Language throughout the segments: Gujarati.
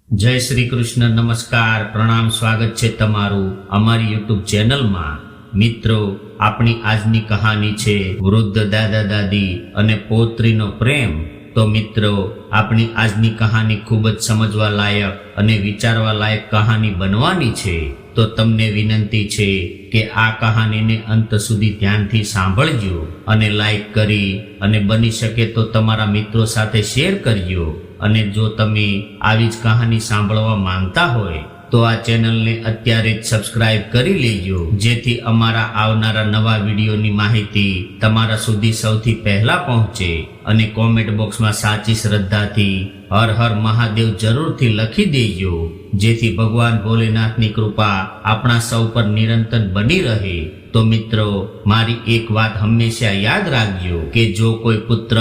જય શ્રી કૃષ્ણ, નમસ્કાર, પ્રણામ, સ્વાગત છે તમારું અમારી યુટ્યુબ ચેનલમાં। મિત્રો, આપણી આજની કહાની છે વૃદ્ધ દાદા દાદી અને પૌત્રીનો પ્રેમ। તો મિત્રો, આપણી આજની કહાની ખૂબ જ સમજવા લાયક અને વિચારવા લાયક કહાની બનવાની છે। તો તમને વિનંતી છે કે આ કહાનીને અંત સુધી ધ્યાનથી સાંભળજો અને લાઈક કરી અને બની શકે તો તમારા મિત્રો સાથે શેર કરજો। અને જો તમે આવી જ કહાની સાંભળવા માંગતા હોય તો આ ચેનલને અત્યારે જ સબસ્ક્રાઇબ કરી લેજો, જેથી અમારા આવનારા નવા વિડીયોની માહિતી તમારા સુધી સૌથી પહેલા પહોંચે। અને કોમેન્ટ બોક્સમાં સાચી શ્રદ્ધાથી હર હર મહાદેવ જરૂરથી લખી દેજો, જેથી ભગવાન ભોલેનાથની કૃપા આપણા સૌ પર નિરંતર બની રહે। તો મિત્રો, મારી એક વાત હંમેશા યાદ રાખજો કે જો કોઈ પુત્ર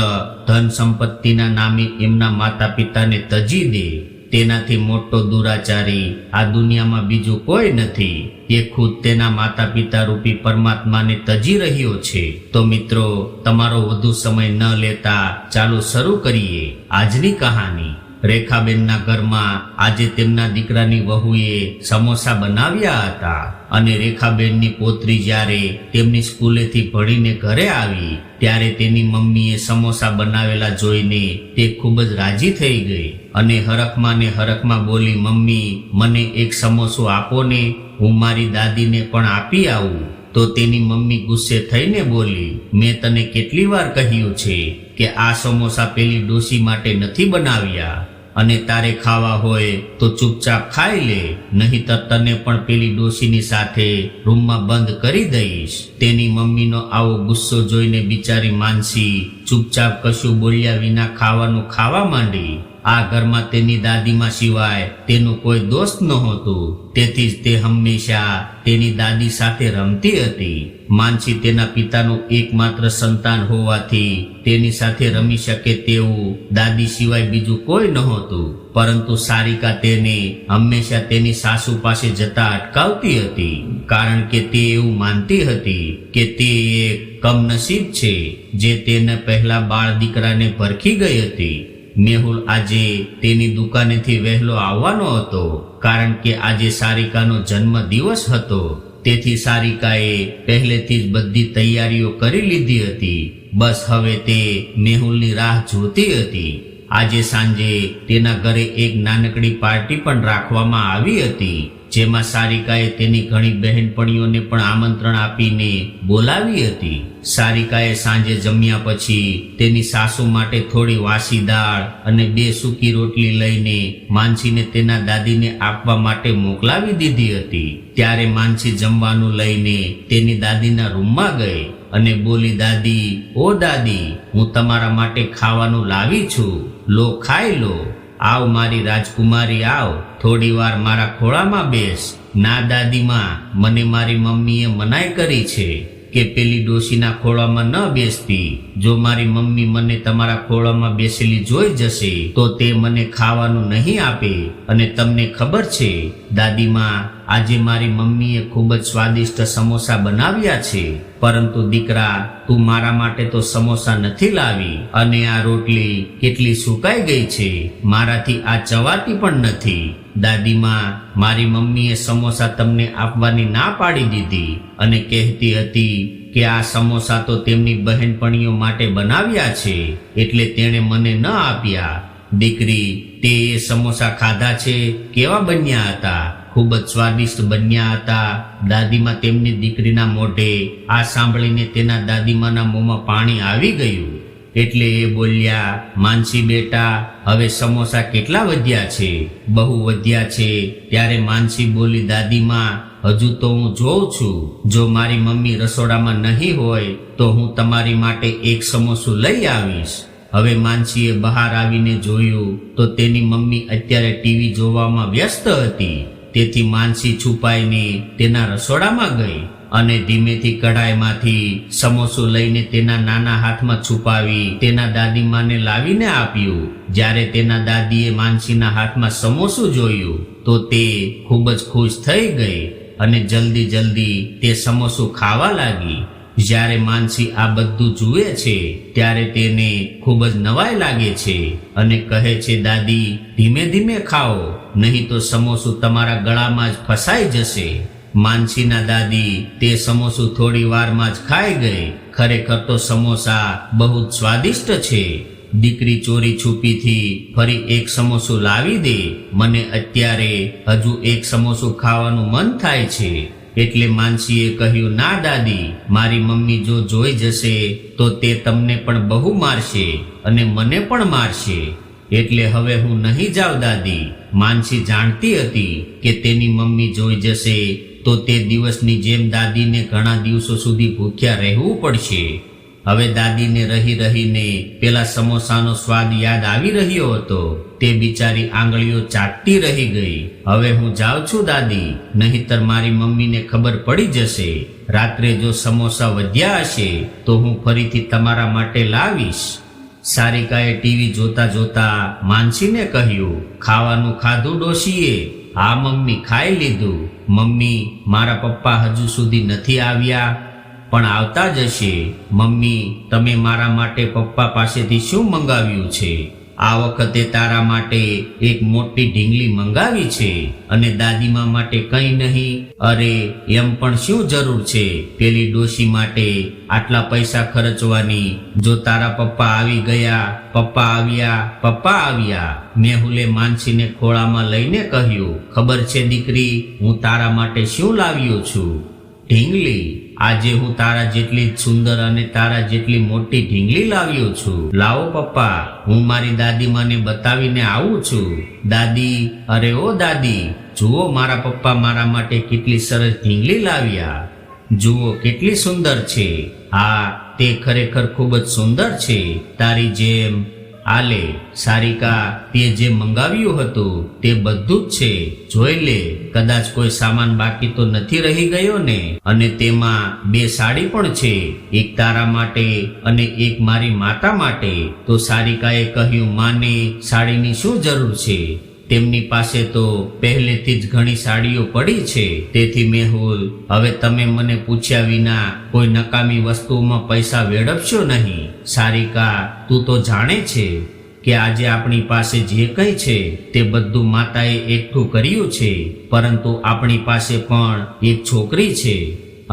ધન સંપત્તિના નામે એમના માતા પિતાને તજી દે, તેનાથી મોટો દુરાચારી આ દુનિયામાં બીજું કોઈ નથી। એ ખુદ તેના માતા પિતા રૂપી પરમાત્માને તજી રહ્યો છે। તો મિત્રો, તમારો વધુ સમય ન લેતા ચાલો શરૂ કરીએ આજની કહાની। રેખાબેનના ઘરમાં આજે તેમના દીકરાની વહુએ સમોસા બનાવ્યા હતા અને રેખાબેનની પોતરી જ્યારે તેમની સ્કૂલેથી ભણીને ઘરે આવી ત્યારે તેની મમ્મીએ સમોસા બનાવેલા જોઈને તે ખૂબ જ રાજી થઈ ગઈ અને હરખમાં બોલી, મમ્મી, મને એક સમોસો આપો ને, હું મારી દાદીને પણ આપી આવું। તો તેની મમ્મી ગુસ્સે થઈને બોલી, મેં તને કેટલી વાર કહ્યું છે કે આ સમોસા પેલી ડોશી માટે નથી બનાવ્યા, અને તારે ખાવા હોય તો ચૂપચાપ ખાઈ લે, નહીંતર તને પણ પેલી ડોશીની સાથે રૂમમાં બંધ કરી દઈશ। તેની મમ્મીનો આવો ગુસ્સો જોઈને બિચારી માનસી ચૂપચાપ કશું બોલ્યા વિના ખાવાનું ખાવા માંડી। આ ઘરમાં તેની દાદીમાં સિવાય તેનું કોઈ દોસ્ત નહોતું, તેથી જ તે હંમેશા તેની દાદી સાથે રમતી હતી। માનસી તેના પિતાનું એકમાત્ર સંતાન હોવાથી તેની સાથે રમી શકે તેવું દાદી સિવાય બીજું કોઈ નહોતું, પરંતુ સારિકા તેને હંમેશા તેની સાસુ પાસે જતા અટકાવતી હતી, કારણ કે તે એવું માનતી હતી કે તે એક કમનસીબ છે જે તેને પહેલા બાળ દીકરાને ભરખી ગઈ હતી। મેહુલ આજે તેની દુકાનેથી વહેલો આવવાનો હતો, કારણ કે આજે સારિકાનો જન્મ દિવસ હતો, તેથી સારિકાએ પહેલેથી જ બધી તૈયારીઓ કરી લીધી હતી। બસ હવે તે મેહુલની રાહ જોતી હતી। આજે સાંજે તેના ઘરે એક નાનકડી પાર્ટી પણ રાખવામાં આવી હતી, જેમાં સારિકાએ તેની ઘણી બહેનપણીઓને પણ આમંત્રણ આપીને બોલાવી હતી। સારિકાએ સાંજે જમ્યા પછી તેની સાસુ માટે થોડી વાસી દાળ અને 2 સૂકી રોટલી લઈને માનસીને તેના દાદીને આપવા માટે મોકલાવી દીધી હતી। ત્યારે માનસી જમવાનું લઈને તેની દાદીના રૂમમાં ગઈ અને બોલી, દાદી, ઓ દાદી, હું તમારા માટે ખાવાનું લાવી છું, લો ખાઈ લો, આવ મારી રાજકુમારી, આવ, થોડી વાર મારા ખોળામાં બેસ। ના દાદીમાં, મને મારી મમ્મીએ મનાઈ કરી છે કે પેલી ડોશીના ખોળામાં ન બેસતી। જો મારી મમ્મી મને તમારા ખોળામાં બેસેલી જોઈ જશે તો તે મને ખાવાનું નહીં આપે, અને તમને ખબર છે દાદીમાં, આજે મારી મમ્મીએ ખૂબ જ સ્વાદિષ્ટ સમોસા બનાવ્યા છે, પરંતુ દીકરા, તું મારા માટે તો સમોસા નથી લાવી, અને આ રોટલી કેટલી સુકાઈ ગઈ છે, મારાથી આ ચવાતી પણ નથી। દાદીમાં, મારી મમ્મીએ સમોસા તમને આપવાની ના પાડી દીધી અને કહેતી હતી કે આ સમોસા તો તેમની બહેનપણીઓ માટે બનાવ્યા છે, એટલે તેણે મને ન આપ્યા। દીકરી, તે એ સમોસા ખાધા છે, કેવા બન્યા હતા? ખૂબ જ સ્વાદિષ્ટ બન્યા હતા। દાદીમાં તેમની દીકરીના મોઢે આ સાંભળીને તેના દાદીમાના મોંમાં પાણી આવી ગયું, એટલે એ બોલ્યા, માનસી બેટા, હવે સમોસા કેટલા વધ્યા છે? બહુ વધ્યા છે। ત્યારે માનસી બોલી, દાદીમાં, હજુ તો હું જોઉં છું, જો મારી મમ્મી રસોડામાં નહીં હોય તો હું તમારી માટે એક સમોસું લઈ આવીશ। હવે માનસીએ બહાર આવીને જોયું તો તેની મમ્મી અત્યારે ટીવી જોવામાં વ્યસ્ત હતી, તેથી માનસી છુપાઈને તેના રસોડામાં ગઈ અને ધીમેથી કઢાઈમાંથી સમોસું લઈને તેના નાના હાથમાં છુપાવી તેના દાદીમાને લાવીને આપ્યું। જ્યારે તેના દાદીએ માનસીના હાથમાં સમોસું જોયું તો તે ખૂબ જ ખુશ થઈ ગઈ અને જલ્દી તે સમોસું ખાવા લાગી। જ્યારે માનસી આ બધું જુએ છે ત્યારે તેને ખૂબ જ નવાઈ લાગે છે અને કહે છે, દાદી ધીમે ધીમે ખાઓ, નહીં તો સમોસું તમારા ગળામાં જ ફસાઈ જશે. માનસીના દાદી તે સમોસું થોડી વારમાં જ ખાઈ ગઈ. ખરેખર તો સમોસા બહુ જ સ્વાદિષ્ટ છે. દીકરી ચોરી છુપીથી ફરી એક સમોસું લાવી દે, મને અત્યારે હજુ એક સમોસું ખાવાનું મન થાય છે. એટલે માનસીએ કહ્યું, ના દાદી, મારી મમ્મી જો જોઈ જશે તો તે તમને પણ બહુ મારશે અને મને પણ મારશે. એટલે હવે હું નહીં જાઉં દાદી. માનસી જાણતી હતી કે તેની મમ્મી જોઈ જશે તો તે દિવસની જેમ દાદીને ઘણા દિવસો સુધી ભૂખ્યા રહેવું પડશે. હવે દાદીને રહી રહીને પેલા સમોસાનો સ્વાદ યાદ આવી રહ્યો હતો. તે બિચારી આંગળીઓ ચાટતી રહી ગઈ. હવે હું જાઉં છું દાદી, નહીંતર મારી મમ્મીને ખબર પડી જશે. રાત્રે જો સમોસા વધ્યા હશે તો હું ફરીથી તમારા માટે લાવીશ. સારિકાએ ટીવી જોતા જોતા માનસીને કહ્યું, ખાવાનું ખાધું ડોશીએ? હા મમ્મી, ખાઈ લીધું. મમ્મી, મારા પપ્પા હજુ સુધી નથી આવ્યા? પણ આવતા જ હશે. મમ્મી, તમે મારા માટે પપ્પા પાસેથી શું મંગાવ્યું છે? આ વખતે તારા માટે એક મોટી ઢીંગલી મંગાવી છે અને દાદીમા માટે કંઈ નહીં. અરે એમ પણ શું જરૂર છે પેલી ડોશી માટે આટલા પૈસા ખર્ચવાની? જો તારા પપ્પા આવી ગયા, પપ્પા આવ્યા, પપ્પા આવ્યા. મેહુલે માનસીને ખોળામાં લઈને કહ્યું, ખબર છે દીકરી, હું તારા માટે શું લાવ્યો છું? ઢીંગલી. આજે હું તારા જેટલી જ સુંદર અને તારા જેટલી મોટી ઢીંગલી લાવ્યો છું. લાવો પપ્પા, હું મારી દાદીમાને બતાવીને આવું છું. દાદી, અરે ઓ દાદી, જુઓ મારા પપ્પા મારા માટે કેટલી સરસ ઢીંગલી લાવ્યા. જુઓ કેટલી સુંદર છે. હા, તે ખરેખર ખૂબ જ સુંદર છે, તારી જેમ. આલે સારિકા, તે જે મંગાવ્યું હતું તે બધું જ છે. જોઈ લે, કદાચ કોઈ સામાન બાકી તો નથી રહી ગયો ને? અને તેમાં 2 સાડી પણ છે, એક તારા માટે અને એક મારી માતા માટે. તો સારિકાએ કહ્યું, માને સાડીની શું જરૂર છે? તેમની પાસે તો પહેલેથી જ ઘણી સાડીઓ પડી છે. તેથી મેહુલ, હવે તમે મને પૂછ્યા વિના કોઈ નકામી વસ્તુઓમાં પૈસા વેડફશો નહીં. સારિકા, તું તો જાણે છે કે આજે આપણી પાસે જે કંઈ છે તે બધું માતાએ એકઠું કર્યું છે, પરંતુ આપણી પાસે પણ એક છોકરી છે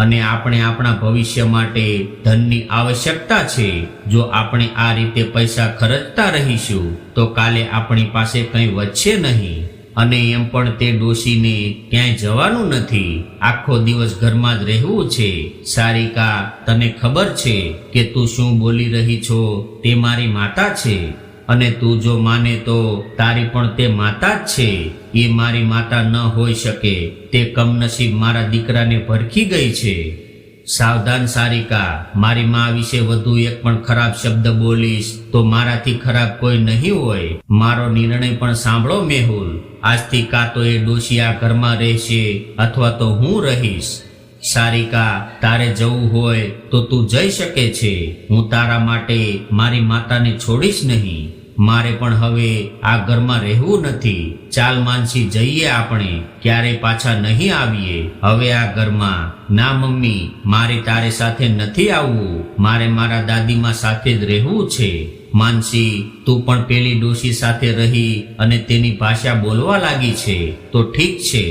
અને આપણે આપણા ભવિષ્ય માટે ધનની આવશ્યકતા છે. જો આપણે આ રીતે પૈસા ખર્ચતા રહીશું તો કાલે આપણી પાસે કંઈ વધશે નહીં. અને એમ પણ તે ડોશીને ક્યાંય જવાનું નથી, આખો દિવસ ઘરમાં જ રહેવું છે. સારિકા, તને ખબર છે કે તું શું બોલી રહી છો? તે મારી માતા છે અને તું જો માને તો તારી પણ તે માતા જ છે. એ મારી માતા ન હોઈ શકે. તે કમનસીબ મારા દીકરાને ભરખી ગઈ છે. સાવધાન સારિકા, મારી મા વિશે વધુ એક પણ ખરાબ શબ્દ બોલીશ તો મારાથી ખરાબ કોઈ નહીં હોય. મારો નિર્ણય પણ સાંભળો મેહુલ. આજથી કાં તો એ ડોશી આ ઘરમાં રહેશે અથવા તો હું રહીશ. સારિકા, તારે જવું હોય તો તું જઈ શકે છે. હું તારા માટે મારી માતાને છોડીશ નહીં. મારે પણ હવે આ ઘરમાં રહેવું નથી. ચાલ માનસી, જઈએ આપણે, ક્યારેય પાછા નહીં આવીએ હવે આ ઘરમાં. ના મમ્મી, મારે તારે સાથે નથી આવવું. મારે મારા દાદીમા સાથે જ રહેવું છે. માનસી, તું પણ પેલી ડોશી સાથે રહી અને તેની ભાષા બોલવા લાગી છે તો ઠીક છે.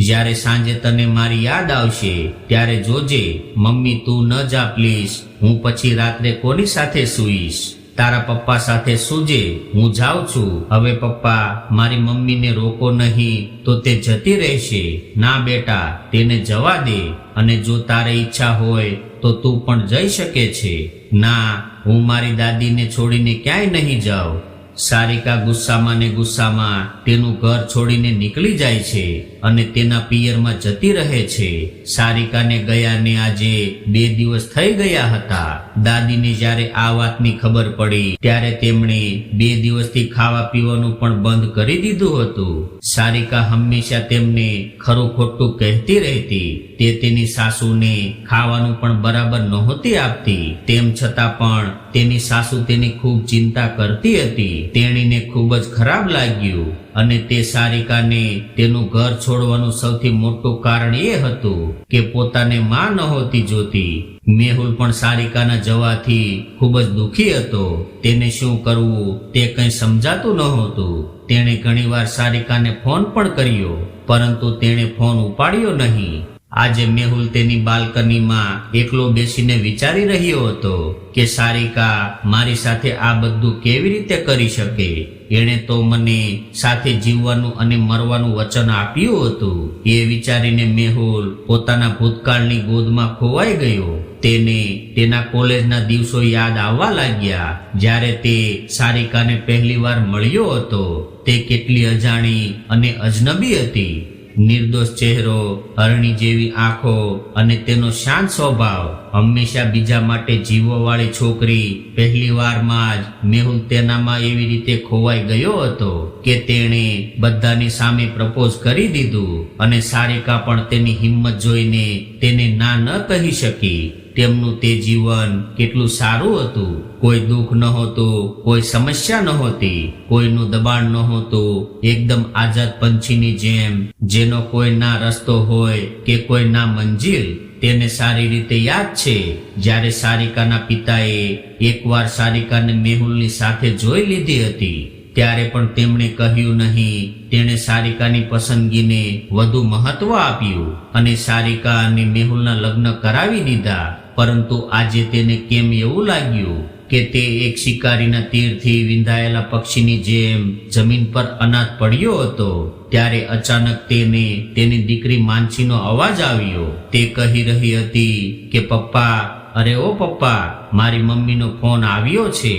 જ્યારે સાંજે તને મારી યાદ આવશે ત્યારે જોજે. મમ્મી, તું ન જા પ્લીઝ. હું પછી રાત્રે કોની સાથે સૂઈશ? તારા પપ્પા સાથે સૂજે. હું જાઉં છું હવે. પપ્પા, મારી મમ્મીને રોકો નહીં તો તે જતી રહેશે. ના બેટા, તેને જવા દે. અને જો તારે ઈચ્છા હોય તો તું પણ જઈ શકે છે. ના, હું મારી દાદીને છોડીને ક્યાંય નહીં જાઉં. સારિકા ગુસ્સામાં ને ગુસ્સામાં તેનું ઘર છોડીને નીકળી જાય છે અને તેના પિયરમાં જતી રહે છે. સારિકાને ગયાને આજે 2 દિવસ થઈ ગયા હતા. દાદીને જ્યારે આ વાતની ખબર પડી ત્યારે તેમણે 2 દિવસથી ખાવા પીવાનું પણ બંધ કરી દીધું હતું. સારિકા હંમેશા તેમને ખરું ખોટું કહેતી રહેતી. તે તેની સાસુને ખાવાનું પણ બરાબર નહોતી આપતી. તેમ છતાં પણ તેની સાસુ તેની ખૂબ ચિંતા કરતી હતી. તેણીને ખૂબ જ ખરાબ લાગ્યું અને તે સારિકાને તેનું ઘર છોડવાનું સૌથી મોટું કારણ એ હતું કે પોતાને માં નહોતી જોતી. મેહુલ પણ સારિકાના જવાથી ખૂબ જ દુઃખી હતો. તેને શું કરવું તે કંઈ સમજાતું નહોતું. તેણે ઘણીવાર સારિકાને ફોન પણ કર્યો, પરંતુ તેણે ફોન ઉપાડ્યો નહીં. આજે મેહુલ તેની બાલ્કનીમાં એકલો બેસીને વિચારી રહ્યો હતો કે સારિકા મારી સાથે આ બધું કેવી રીતે કરી શકે. એણે તો મને સાથે જીવવાનું અને મરવાનું વચન આપ્યું હતું. એ વિચારીને મેહુલ પોતાના ભૂતકાળની ગોદમાં ખોવાઈ ગયો. તેને તેના કોલેજના દિવસો યાદ આવવા લાગ્યા, જ્યારે તે સારિકાને પહેલીવાર મળ્યો હતો. તે કેટલી અજાણી અને અજનબી હતી. નિર્દોષ ચહેરો, હરણી જેવી આંખો અને તેનો શાંત સ્વભાવ. હંમેશા બીજા માટે જીવવાવાળી છોકરી. પહેલી વારમાં જ મેહુલ તેનામાં એવી રીતે ખોવાઈ ગયો હતો કે તેણે બધાની સામે પ્રપોઝ કરી દીધું, અને સારિકા પણ તેની હિંમત જોઈને તેને ના ન કહી શકી. તેમનું તે જીવન કેટલું સારું હતું. કોઈ દુઃખ નહોતું, કોઈ સમસ્યા નહોતી, કોઈનું દબાણ નહોતું. એકદમ આઝાદ પંછીની જેમ, જેનો કોઈ ના રસ્તો હોય કે કોઈ ના મંજિલ. તેને સારી રીતે યાદ છે, જ્યારે સારિકાના પિતાએ એકવાર સારિકાને મેહુલની સાથે જોઈ લીધી હતી, ત્યારે પણ તેમણે કહ્યું નહીં. તેણે સારિકાની પસંદગીને વધુ મહત્વ આપ્યું અને સારિકા અને મેહુલના લગ્ન કરાવી દીધા. પરંતુ આજે તેને કેમ એવું લાગ્યું કે તે એક શિકારીના તીરથી વિંધાયેલા પક્ષીની જેમ જમીન પર અનાથ પડ્યો હતો. ત્યારે અચાનક તેને તેની દીકરી માનસીનો અવાજ આવ્યો. તે કહી રહી હતી કે પપ્પા, અરે ઓ પપ્પા, મારી મમ્મીનો ફોન આવ્યો છે.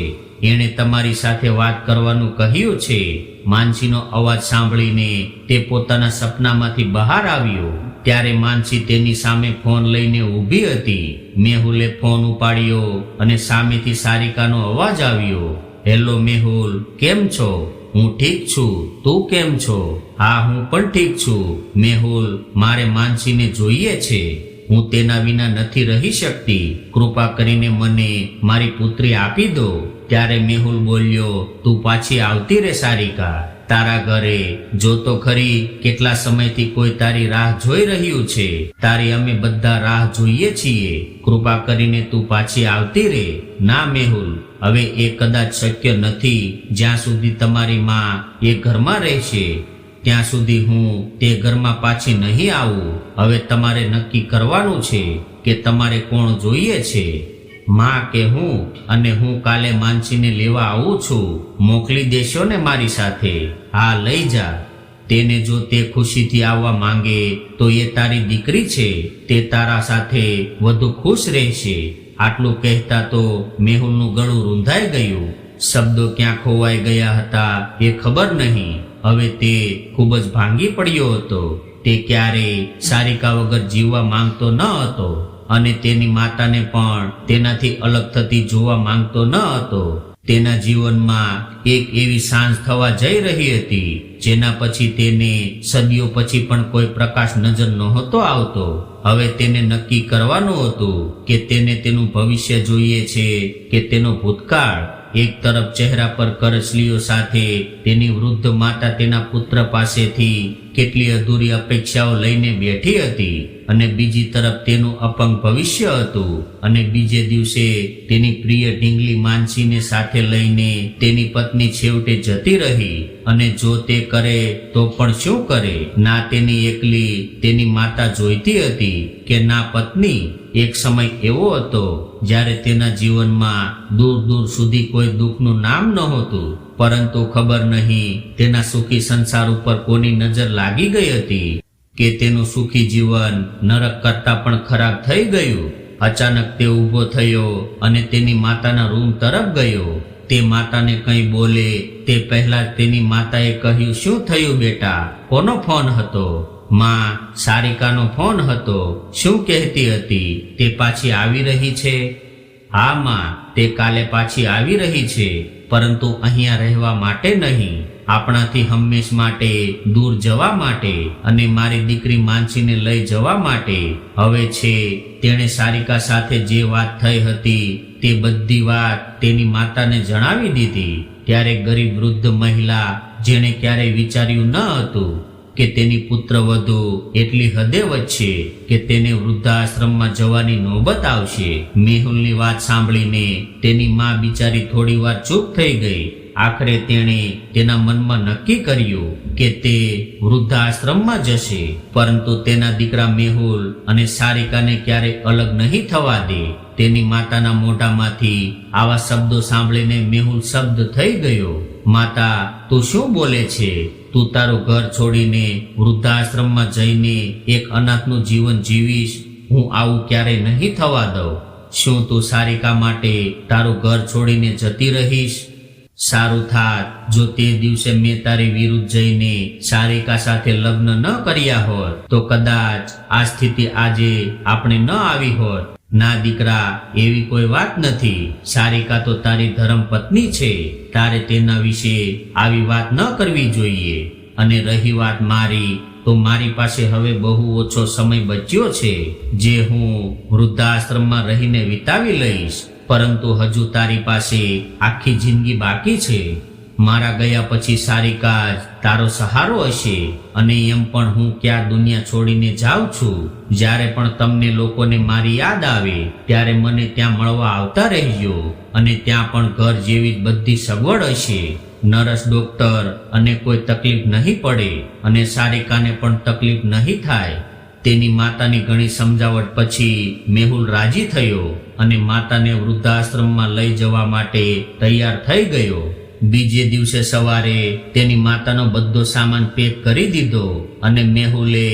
એણે તમારી સાથે વાત કરવાનું કહ્યું છે. માનસીનો અવાજ સાંભળીને તે પોતાના સપનામાંથી બહાર આવ્યો. ત્યારે માનસી તેની સામે ફોન લઈને ઊભી હતી. મેહુલે ફોન ઉપાડ્યો અને સામેથી સારિકાનો અવાજ આવ્યો. હેલો મેહુલ, કેમ છો? હું ઠીક છું, તું કેમ છો? હા, હું પણ ઠીક છું. મેહુલ, મારે માનસીને જોઈએ છે. હું તેના વિના નથી રહી શકતી. કૃપા કરીને મને મારી પુત્રી આપી દો. ત્યારે મેહુલ બોલ્યો, તું પાછી આવતી રે સારિકા. તારા ઘરે જો તો ખરી, કેટલા સમયથી કોઈ તારી રાહ જોઈ રહ્યું છે. તારી અમે બધા રાહ જોઈએ છીએ. કૃપા કરીને તું પાછી આવતી રે. ના મેહુલ, હવે એ કદાચ શક્ય નથી. જ્યાં સુધી તમારી માં એ ઘરમાં રહેશે ત્યાં સુધી હું તે ઘરમાં પાછી નહીં આવું. હવે તમારે નક્કી કરવાનું છે કે તમારે કોણ જોઈએ છે, માં કે હું. અને હું કાલે માનસીને લેવા આવું છું. મોકલી દેશો ને મારી સાથે? હા, લઈ જા. તેને જો તે ખુશીથી આવવા માંગે તો એ તારી દીકરી છે. તે તારા સાથે વધુ ખુશ રહેશે. આટલું કહેતા તો મેહુલનું ગળું રૂંધાઈ ગયું. શબ્દો ક્યાં ખોવાઈ ગયા હતા એ ખબર નહીં. હવે તે ખૂબ જ ભાંગી પડ્યો હતો. તે ક્યારેય સારિકા વગર જીવવા માંગતો ન હતો અને તેની માતાને પણ તેનાથી અલગ થતી જોવા માંગતો ન હતો. તેના જીવનમાં એક એવી સાંજ થવા જઈ રહી હતી જેના પછી તેને સદીઓ પછી પણ કોઈ પ્રકાશ નજર નહોતો આવતો. હવે તેને નક્કી કરવાનું હતું કે તેને તેનું ભવિષ્ય જોઈએ છે કે તેનો ભૂતકાળ. એક તરફ ચહેરા પર કરચલીઓ સાથે તેની વૃદ્ધ માતા તેના પુત્ર પાસેથી કેટલી અધૂરી અપેક્ષાઓ લઈને બેઠી હતી, અને બીજી તરફ તેનું અપંગ ભવિષ્ય હતું. અને બીજે દિવસે તેની પ્રિય ઢીંગલી માનસીને સાથે લઈને તેની પત્ની છેવટે જતી રહી. અને જો તે કરે તો પણ શું કરે? ના તેની એકલી તેની માતા જોઈતી હતી કે ના પત્ની. એક સમય એવો હતો જ્યારે તેના જીવનમાં દૂર દૂર સુધી કોઈ દુઃખનું નામ નહોતું, પરંતુ ખબર નહીં તેના સુખી સંસાર ઉપર કોની નજર લાગી ગઈ હતી કે તેનું સુખી જીવન નરક કરતા પણ ખરાબ થઈ ગયું. અચાનક તે ઊભો થયો અને તેની માતાના રૂમ તરફ ગયો. તે માતાને કંઈ બોલે તે પહેલા જ તેની માતાએ કહ્યું, શું થયું બેટા? કોનો ફોન હતો? માં, સારિકાનો ફોન હતો. શું કહેતી હતી? તે પાછી આવી રહી છે? હા માં, તે કાલે પાછી આવી રહી છે, પરંતુ અહીંયા રહેવા માટે નહીં, આપણાથી હંમેશ માટે દૂર જવા માટે અને મારી દીકરી માનસીને લઈ જવા માટે. હવે છે તેણે સારિકા સાથે જે વાત થઈ હતી તે બધી વાત તેની માતાને જણાવી દીધી. ત્યારે ગરીબ વૃદ્ધ મહિલા, જેણે ક્યારેય વિચાર્યું ન હતું કે તેની પુત્રવધુ એટલી હદે વધશે કે તેને વૃદ્ધાશ્રમમાં જવાની નોબત આવશે. મેહુલની વાત સાંભળીને તેની માં બિચારી થોડી વાર ચૂપ થઈ ગઈ. આખરે તેણે તેના મનમાં નક્કી કર્યું કે તે વૃદ્ધાશ્રમમાં જશે, પરંતુ તેના દીકરા મેહુલ અને સારિકાને ક્યારેય અલગ નહીં થવા દે. તેની માતાના મોઢામાંથી આવા શબ્દો સાંભળીને મેહુલ શબ્દ થઈ ગયો. માતા, તું શું બોલે છે? તું તારું ઘર છોડીને વૃદ્ધાશ્રમમાં જઈને એક અનાથનું જીવન જીવીશ? હું આવું ક્યારેય નહીં થવા દઉં. શું તું સારિકા માટે તારું ઘર છોડીને જતી રહીશ? સારું થાત જો તે દિવસે મેં તારી વિરુદ્ધ જઈને સારિકા સાથે લગ્ન ન કર્યા હોત, તો કદાચ આ સ્થિતિ આજે આપણે ન આવી હોત. ના દીકરા, એવી કોઈ વાત નથી. સારિકા તો તારી ધર્મ પત્ની છે. તારે તેના વિશે આવી વાત ન કરવી જોઈએ. અને રહી વાત મારી, તો મારી પાસે હવે બહુ ઓછો સમય બચ્યો છે, જે હું વૃદ્ધાશ્રમમાં રહીને વિતાવી લઈશ. પરંતુ હજુ તારી પાસે આખી જિંદગી બાકી છે. મારા ગયા પછી સારિકા જ તારો સહારો હશે. અને એમ પણ હું ક્યાં દુનિયા છોડીને જાઉં છું. જ્યારે પણ તમને લોકોને મારી યાદ આવે ત્યારે મને ત્યાં મળવા આવતા રહેજો. અને ત્યાં પણ ઘર જેવી જ બધી સગવડ હશે. નર્સ, ડોક્ટર અને કોઈ તકલીફ નહીં પડે, અને સારિકાને પણ તકલીફ નહીં થાય. તેની માતાની ઘણી સમજાવટ પછી મેહુલ રાજી થયો અને માતાને વૃદ્ધાશ્રમમાં લઈ જવા માટે તૈયાર થઈ ગયો. બીજે દિવસે સવારે તેની માતાનો બધો સામાન પેક કરી દીધો અને મેહુલે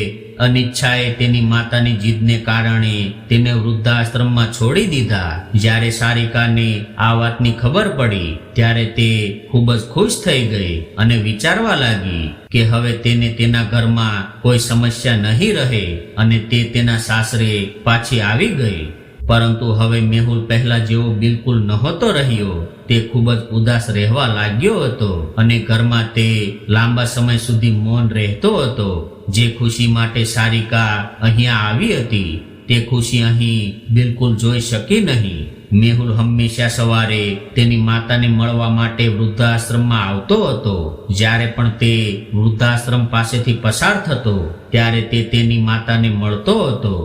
અનિચ્છાએ તેની માતાની જીદને કારણે તેને વૃદ્ધાશ્રમમાં છોડી દીધા. જ્યારે સારિકાને આ વાતની ખબર પડી ત્યારે તે ખૂબ જ ખુશ થઈ ગઈ અને વિચારવા લાગી કે હવે તેને તેના ઘરમાં કોઈ સમસ્યા નહીં રહે અને તે તેના સાસરે પાછી આવી ગઈ. પરંતુ હવે મેહુલ પહેલા જેવો બિલકુલ નહોતો રહ્યો. તે ખૂબ જ ઉદાસ રહેવા લાગ્યો હતો અને ઘરમાં તે લાંબા સમય સુધી મૌન રહેતો હતો. જે ખુશી માટે સારિકા અહીંયા આવી હતી તે ખુશી અહીં બિલકુલ જોઈ શકી નહીં. મેહુલ હંમેશા સવારે તેની માતાને મળવા માટે વૃદ્ધાશ્રમમાં આવતો હતો. જ્યારે પણ તે વૃદ્ધાશ્રમ પાસેથી પસાર થતો ત્યારે તે તેની માતાને મળતો હતો.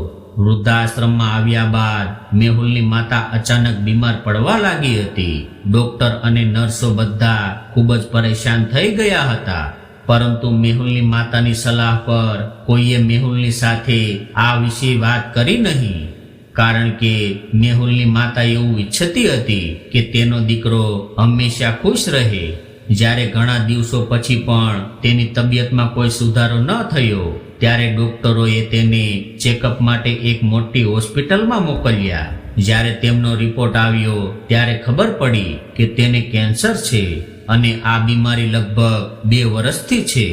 વૃદ્ધાશ્રમમાં આવ્યા બાદ મેહુલની માતા અચાનક બીમાર પડવા લાગી હતી. ડોક્ટર અને નર્સો બધા ખૂબ જ પરેશાન થઈ ગયા હતા. પરંતુ મેહુલની માતાની સલાહ પર કોઈએ મેહુલની સાથે આ વિશે વાત કરી નહીં. કારણ કે મેહુલની માતા એવું ઈચ્છતી હતી કે તેનો દીકરો હંમેશા ખુશ રહે. જ્યારે ઘણા દિવસો પછી પણ તેની તબિયતમાં કોઈ સુધારો ન થયો ત્યારે ડોક્ટરોએ તેને ચેકઅપ માટે એક મોટી હોસ્પિટલમાં મોકલ્યા. જ્યારે તેમનો રિપોર્ટ આવ્યો ત્યારે ખબર પડી કે તેને કેન્સર છે અને આ બીમારી લગભગ 2 વર્ષથી છે.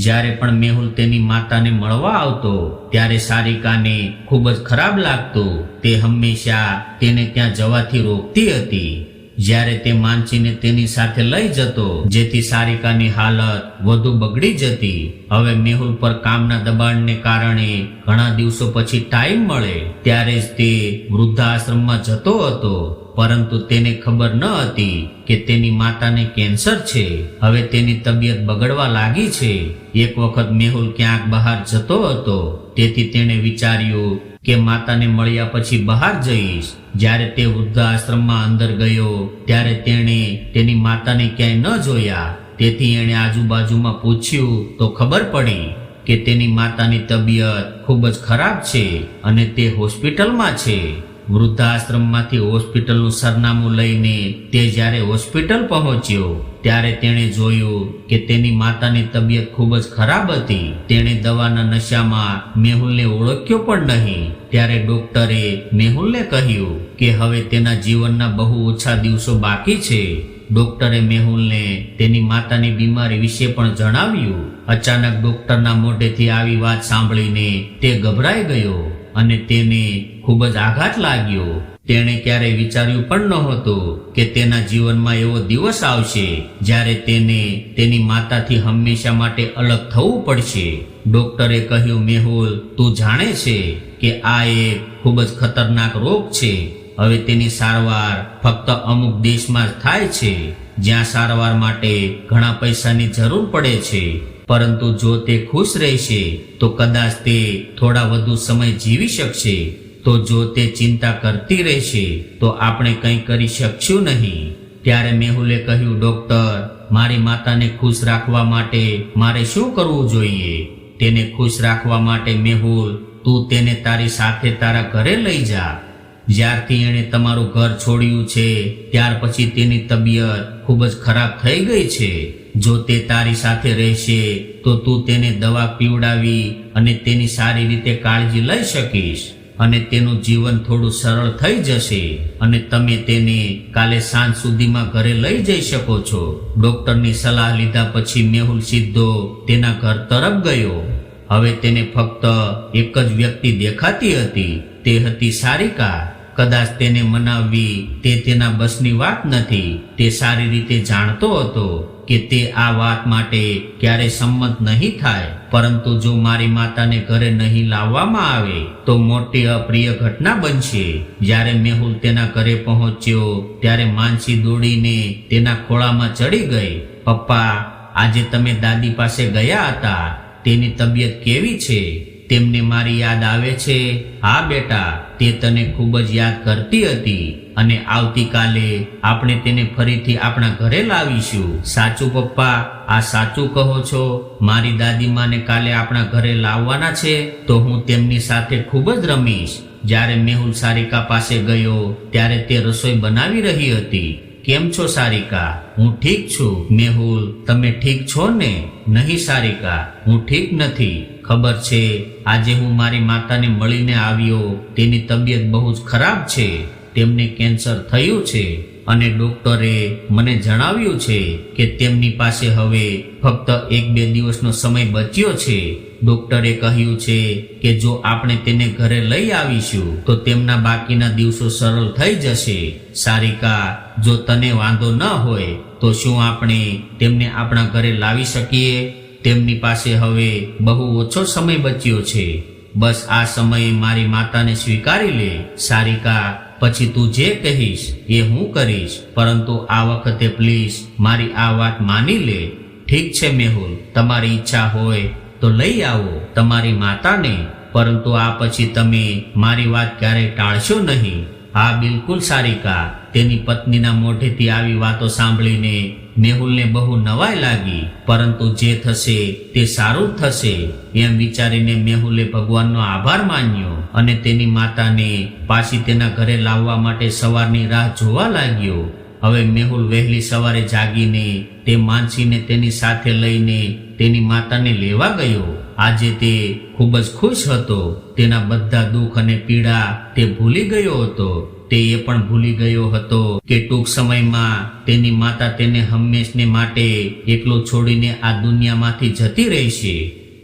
જ્યારે પણ મેહુલ તેની માતાને મળવા આવતો ત્યારે સારિકાને ખૂબ જ ખરાબ લાગતું. તે હંમેશા તેને ત્યાં જવાથી રોકતી હતી. જ્યારે તે માનસીને તેની સાથે લઈ જતો જેથી સારિકાની હાલત વધુ બગડી જતી. હવે મેહુલ પર કામના દબાણને કારણે ઘણા દિવસો પછી ટાઈમ મળે ત્યારે જ તે વૃદ્ધાશ્રમમાં જતો હતો. પરંતુ તેને ખબર ન હતી કે તેની માતાને કેન્સર છે. હવે તેની તબિયત બગડવા લાગી છે. એક વખત મેહુલ ક્યાંક બહાર જતો હતો તેથી તેણે વિચાર્યું કે માતાને મળ્યા પછી બહાર જઈશ. જ્યારે તે વૃદ્ધાશ્રમમાં અંદર ગયો ત્યારે તેણે તેની માતાને ક્યાંય ન જોયા. તેથી એણે આજુબાજુમાં પૂછ્યું તો ખબર પડી કે તેની માતાની તબિયત ખૂબ જ ખરાબ છે અને તે હોસ્પિટલમાં છે. વૃદ્ધાશ્રમમાંથી હોસ્પિટલનું સરનામું લઈને તે જ્યારે હોસ્પિટલ પહોંચ્યો ત્યારે તેણે જોયું કે તેની માતાની તબિયત ખૂબ જ ખરાબ હતી. તેણે દવાના નશામાં મેહુલને ઓળખ્યો પણ નહીં. ત્યારે ડોક્ટરે મેહુલને કહ્યું કે હવે તેના જીવનના બહુ ઓછા દિવસો બાકી છે. ડોક્ટરે મેહુલને તેની માતાની બીમારી વિશે પણ જણાવ્યું. અચાનક ડોક્ટરના મોઢેથી આવી વાત સાંભળીને તે ગભરાઈ ગયો અને તેને ખૂબ જ આઘાત લાગ્યો. તેણે ક્યારેય વિચાર્યું પણ નહોતું કે તેના જીવનમાં એવો દિવસ આવશે જ્યારે તેને તેની માતાથી હંમેશા માટે અલગ થવું પડશે. ડોક્ટરે કહ્યું, મેહુલ, તું જાણે છે કે આ એક ખૂબ જ ખતરનાક રોગ છે. હવે તેની સારવાર ફક્ત અમુક દેશમાં જ થાય છે જ્યાં સારવાર માટે ઘણા પૈસાની જરૂર પડે છે. પરંતુ જો તે ખુશ રહેશે તો કદાચ તે થોડા વધુ સમય જીવી શકશે. તો જો તે ચિંતા કરતી રહેશે તો આપણે કંઈ કરી શકશું નહીં. ત્યારે મેહુલે કહ્યું, ડોક્ટર, મારી માતાને ખુશ રાખવા માટે મારે શું કરવું જોઈએ? તેને ખુશ રાખવા માટે મેહુલ, તું તેને તારી સાથે તારા ઘરે લઈ જા. જ્યારથી એણે તમારું ઘર છોડ્યું છે ત્યાર પછી તેની તબિયત ખૂબ જ ખરાબ થઈ ગઈ છે. જો તે તારી સાથે રહેશે તો તું તેને દવા પીવડાવી અને તેની સારી રીતે કાળજી લઈ શકીશ અને તેનું જીવન થોડું સરળ થઈ જશે અને તમે તેને કાલે સાંજ સુધીમાં ઘરે લઈ જઈ શકો છો. ડોક્ટરની સલાહ લીધા પછી મેહુલ સીધો તેના ઘર તરફ ગયો. હવે તેને ફક્ત એક જ વ્યક્તિ દેખાતી હતી, તે હતી સારિકા. કદાચ તેને મનાવવી તે તેના બસની વાત નથી. તે સારી રીતે જાણતો હતો કે તે આ વાત માટે ક્યારે સંમત નહીં થાય, પરંતુ જો મારી માતાને ઘરે નહીં લાવવામાં આવે તો મોટી અપ્રિય ઘટના બનશે. જ્યારે મેહુલ તેના ઘરે પહોંચ્યો ત્યારે માનસી દોડીને તેના ખોળામાં ચડી ગઈ. પપ્પા, આજે તમે દાદી પાસે ગયા હતા, તેની તબિયત કેવી છે? તેમને મારી યાદ આવે છે? હા બેટા, તે તને ખૂબ જ યાદ કરતી હતી અને આવતીકાલે આપણે તેને ફરીથી આપણા ઘરે લાવીશું. સાચું પપ્પા? આ સાચું કહો છો? મારી દાદીમાને કાલે આપણા ઘરે લાવવાના છે તો હું તેમની સાથે ખૂબ જ રમીશ. જ્યારે મેહુલ સારિકા પાસે ગયો ત્યારે તે રસોઈ બનાવી રહી હતી. કેમ છો સારિકા? હું ઠીક છું. મેહુલ, તમે ઠીક છો ને? નહીં સારિકા, હું ઠીક નથી. ખબર છે, આજે હું મારી માતાને મળીને આવ્યો. તેની તબિયત બહુ જ ખરાબ છે. તેમને કેન્સર થયું છે અને ડોક્ટરે મને જણાવ્યું છે કે તેમની પાસે હવે ફક્ત 1-2 દિવસનો સમય બચ્યો છે. ડોક્ટરે કહ્યું છે કે જો આપણે તેને ઘરે લઈ આવીશું તો તેમના બાકીના દિવસો સરળ થઈ જશે. સારિકા, જો તને વાંધો ન હોય તો શું આપણે તેમને આપણા ઘરે લાવી શકીએ? તેમની પાસે હવે બહુ ઓછો સમય બચ્યો છે. બસ આ સમયે મારી માતાને સ્વીકારી લે. સારિકા, પછી તું જે કહીશ એ હું કરીશ, પરંતુ આ વખતે પ્લીઝ મારી આ વાત માની લે. ઠીક છે મેહુલ, તમારી ઈચ્છા હોય તો લઈ આવો તમારી માતાને, પરંતુ આ પછી તમે મારી વાત ક્યારેય ટાળશો નહીં. હા બિલકુલ સારિકા. તેની પત્નીના મોઢેથી આવી વાતો સાંભળીને મેહુલને બહુ નવાઈ લાગી, પરંતુ જે થશે તે સારું જ થશે એમ વિચારીને મેહુલે ભગવાનનો આભાર માન્યો અને તેની માતાને પાછી તેના ઘરે લાવવા માટે સવારની રાહ જોવા લાગ્યો. હવે મેહુલ વહેલી સવારે જાગીને તે માનસીને તેની સાથે લઈને તેની માતાને લેવા ગયો. આજે તે ખૂબ જ ખુશ હતો. તેના બધા દુઃખ અને પીડા તે ભૂલી ગયો હતો. તે એ પણ ભૂલી ગયો હતો કે ટૂંક સમયમાં તેની માતા તેને હંમેશને માટે એકલો છોડીને આ દુનિયામાંથી જતી રહેશે.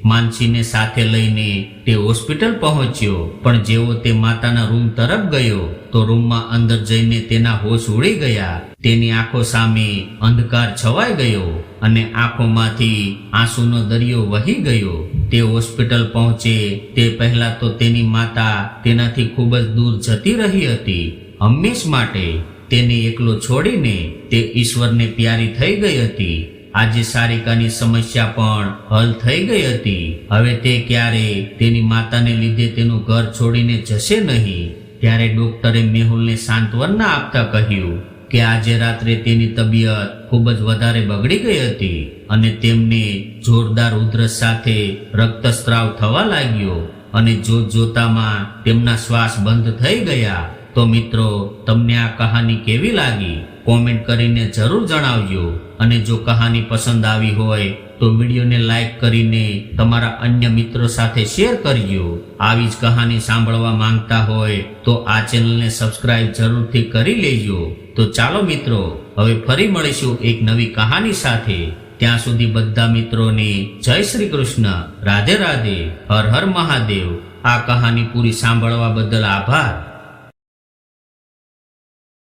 માનસીને સાથે લઈને તે હોસ્પિટલ પહોંચ્યો, પણ જેવો તે માતાના રૂમ તરફ ગયો તો રૂમમાં અંદર જઈને તેના હોશ ઉડી ગયા. તેની આંખો સામે અંધકાર છવાઈ ગયો અને આંખોમાંથી આંસુનો દરિયો વહી ગયો. તે હોસ્પિટલ પહોંચે તે પહેલા તો તેની માતા તેનાથી ખૂબ જ દૂર જતી રહી હતી. હંમેશ માટે તેને એકલો છોડીને તે ઈશ્વરને પ્યારી થઈ ગઈ હતી. આજે સારિકાની સમસ્યા પણ હલ થઈ ગઈ હતી. હવે તે ક્યારે તેની માતાને લીધે તેનું ઘર છોડીને જશે નહીં. ત્યારે ડોક્ટરે મેહુલને સાંત્વના આપતા કહ્યું કે આજે રાત્રે તેની તબિયત ખૂબ જ વધારે બગડી ગઈ હતી અને તેમને જોરદાર ઉધરસ સાથે રક્તસ્રાવ થવા લાગ્યો અને જોતામાં તેમના શ્વાસ બંધ થઈ ગયા. તો મિત્રો, તમને આ કહાની કેવી લાગી? કોમેન્ટ કરીને જરૂર જણાવજો અને જો કહાની પસંદ આવી હોય તો વિડીયોને લાઈક કરીને તમારા અન્ય મિત્રો સાથે શેર કરજો. આવી જ કહાની સાંભળવા માંગતા હોય તો આ ચેનલને સબસ્ક્રાઇબ જરૂરથી કરી લેજો. તો ચાલો મિત્રો, હવે ફરી મળીશું એક નવી કહાની સાથે. ત્યાં સુધી બધા મિત્રોને જય શ્રી કૃષ્ણ, રાધે રાધે, હર હર મહાદેવ. આ કહાની પૂરી સાંભળવા બદલ આભાર.